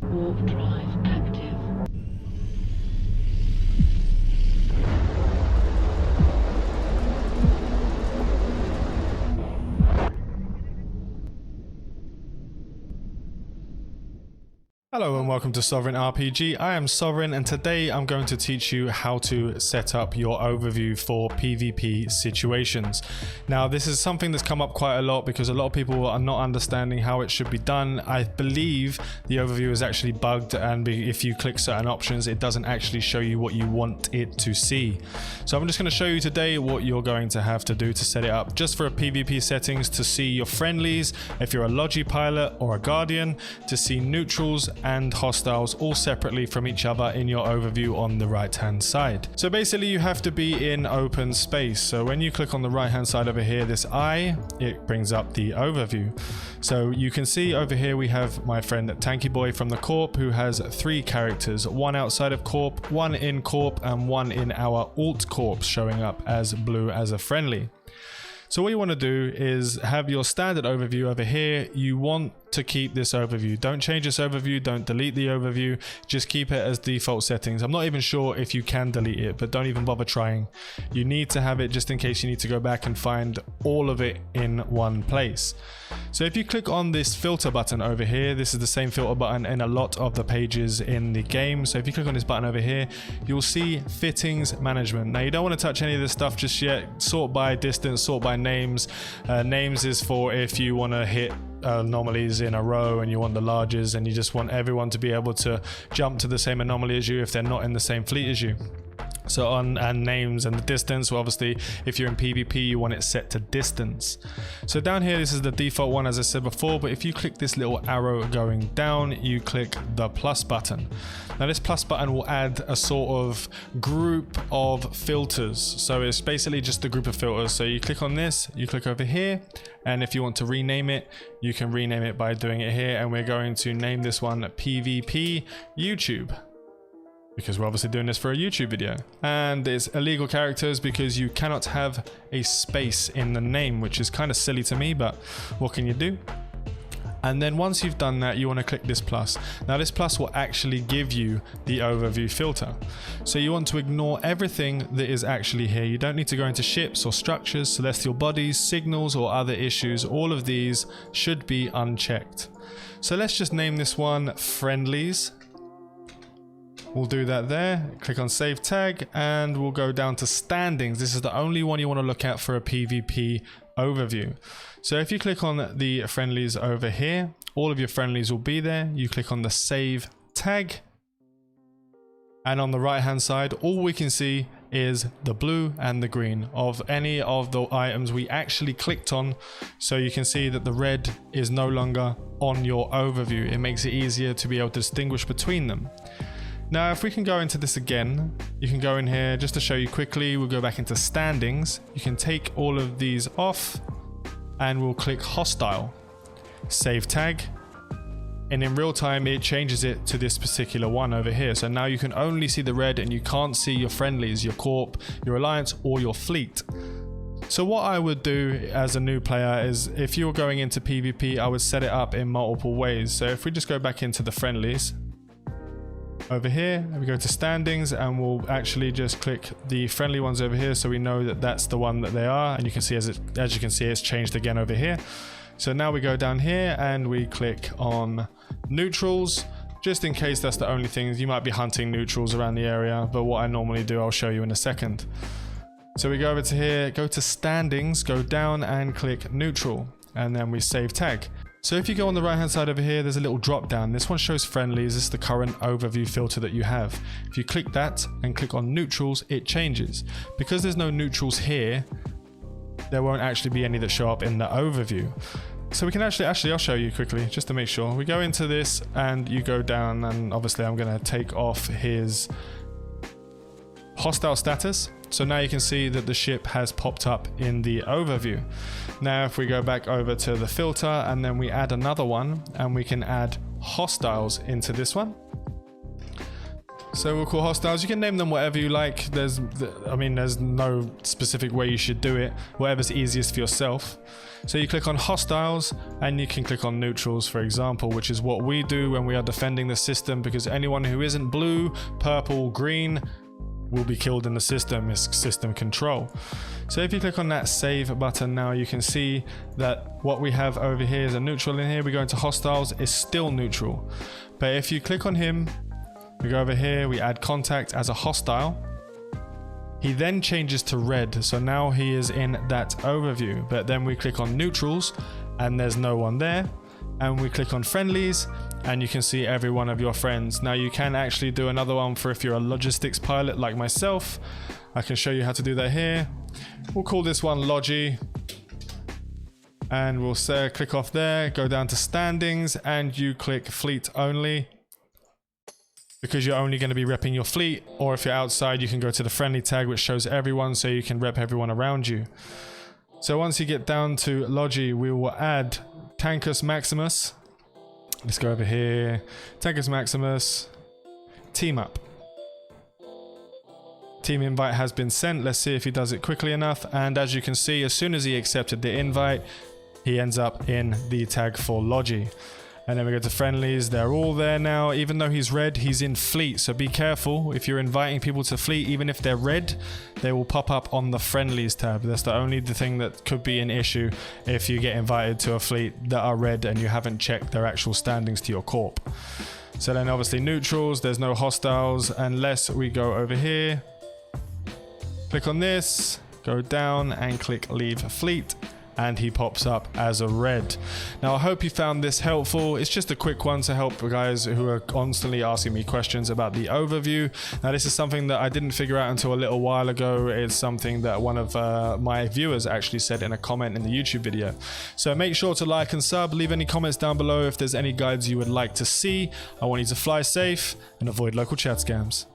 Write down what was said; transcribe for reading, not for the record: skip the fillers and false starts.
Warp drive active. Hello and welcome to Sovereign RPG. I am Sovereign and today I'm going to teach you how to set up your overview for PvP situations. Now this is something that's come up quite a lot because a lot of people are not understanding how it should be done. I believe the overview is actually bugged and if you click certain options it doesn't actually show you what you want it to see. So I'm just going to show you today what you're going to have to do to set it up just for a PvP settings, to see your friendlies if you're a Logi pilot or a Guardian, to see neutrals and hostiles all separately from each other in your overview on the right hand side. So basically you have to be in open space. So when you click on the right hand side over here, this eye, it brings up the overview. So you can see over here we have my friend Tanky Boy from the Corp who has 3 characters, one outside of Corp, one in Corp and one in our alt Corp showing up as blue as a friendly. So what you want to do is have your standard overview over here. You want to keep this overview. Don't change this overview. Don't delete the overview. Just keep it as default settings. I'm not even sure if you can delete it, but don't even bother trying. You need to have it just in case you need to go back and find all of it in one place. So if you click on this filter button over here, this is the same filter button in a lot of the pages in the game. So if you click on this button over here, you'll see fittings management. Now you don't want to touch any of this stuff just yet. Sort by distance, sort by names. Names is for if you want to hit anomalies in a row and you want the larges and you just want everyone to be able to jump to the same anomaly as you if they're not in the same fleet as you. So on and names and the distance, well obviously if you're in PvP you want it set to distance. So down here this is the default one as I said before, but if you click this little arrow going down you click the plus button. Now this plus button will add a sort of group of filters. So it's basically just a group of filters. So you click on this, you click over here, and if you want to rename it, you can rename it by doing it here, and we're going to name this one PvP YouTube, because we're obviously doing this for a YouTube video. And it's illegal characters because you cannot have a space in the name, which is kind of silly to me, but what can you do? And then once you've done that, you want to click this plus. Now this plus will actually give you the overview filter. So you want to ignore everything that is actually here. You don't need to go into ships or structures, celestial bodies, signals or other issues. All of these should be unchecked. So let's just name this one friendlies. We'll do that there. Click on save tag and we'll go down to standings. This is the only one you want to look at for a PvP overview. So if you click on the friendlies over here, all of your friendlies will be there. You click on the save tag. And on the right hand side, all we can see is the blue and the green of any of the items we actually clicked on. So you can see that the red is no longer on your overview. It makes it easier to be able to distinguish between them. Now, if we can go into this again, you can go in here just to show you quickly. We'll go back into standings. You can take all of these off and we'll click hostile, save tag. And in real time, it changes it to this particular one over here. So now you can only see the red and you can't see your friendlies, your corp, your alliance or your fleet. So what I would do as a new player is if you're going into PvP, I would set it up in multiple ways. So if we just go back into the friendlies, over here we go to standings and we'll actually just click the friendly ones over here so we know that that's the one that they are, and you can see as you can see it's changed again over here. So now we go down here and we click on neutrals, just in case that's the only thing. You might be hunting neutrals around the area, but what I normally do I'll show you in a second. So we go over to here, go to standings, go down and click neutral, and then we save tag. So if you go on the right hand side over here, there's a little drop down. This one shows friendlies. This is the current overview filter that you have. If you click that and click on neutrals, it changes. Because there's no neutrals here, there won't actually be any that show up in the overview. So we can actually I'll show you quickly just to make sure. We go into this and you go down, and obviously I'm going to take off his hostile status. So now you can see that the ship has popped up in the overview. Now if we go back over to the filter and then we add another one, and we can add hostiles into this one. So we'll call hostiles. You can name them whatever you like. There's no specific way you should do it. Whatever's easiest for yourself. So you click on hostiles and you can click on neutrals, for example, which is what we do when we are defending the system, because anyone who isn't blue, purple, green will be killed in the system. It's system control. So if you click on that save button now, you can see that what we have over here is a neutral in here. We go into hostiles, it's still neutral. But if you click on him, we go over here, we add contact as a hostile. He then changes to red, so now he is in that overview. But then we click on neutrals and there's no one there. And we click on friendlies and you can see every one of your friends. Now you can actually do another one for if you're a logistics pilot like myself. I can show you how to do that here. We'll call this one Logi. And we'll say click off there, go down to standings and you click fleet only, because you're only going to be repping your fleet. Or if you're outside, you can go to the friendly tag, which shows everyone, so you can rep everyone around you. So once you get down to Logi, we will add Tankus Maximus. Let's go over here. Tankus Maximus. Team up. Team invite has been sent. Let's see if he does it quickly enough. And as you can see, as soon as he accepted the invite, he ends up in the tag for Logi. And then we go to friendlies, they're all there now. Even though he's red, he's in fleet. So be careful if you're inviting people to fleet, even if they're red, they will pop up on the friendlies tab. That's the only thing that could be an issue if you get invited to a fleet that are red and you haven't checked their actual standings to your corp. So then obviously neutrals, there's no hostiles unless we go over here. Click on this, go down and click leave fleet. And he pops up as a red. Now I hope you found this helpful. It's just a quick one to help guys who are constantly asking me questions about the overview. Now this is something that I didn't figure out until a little while ago. It's something that one of my viewers actually said in a comment in the YouTube video. So make sure to like and sub, leave any comments down below if there's any guides you would like to see. I want you to fly safe and avoid local chat scams.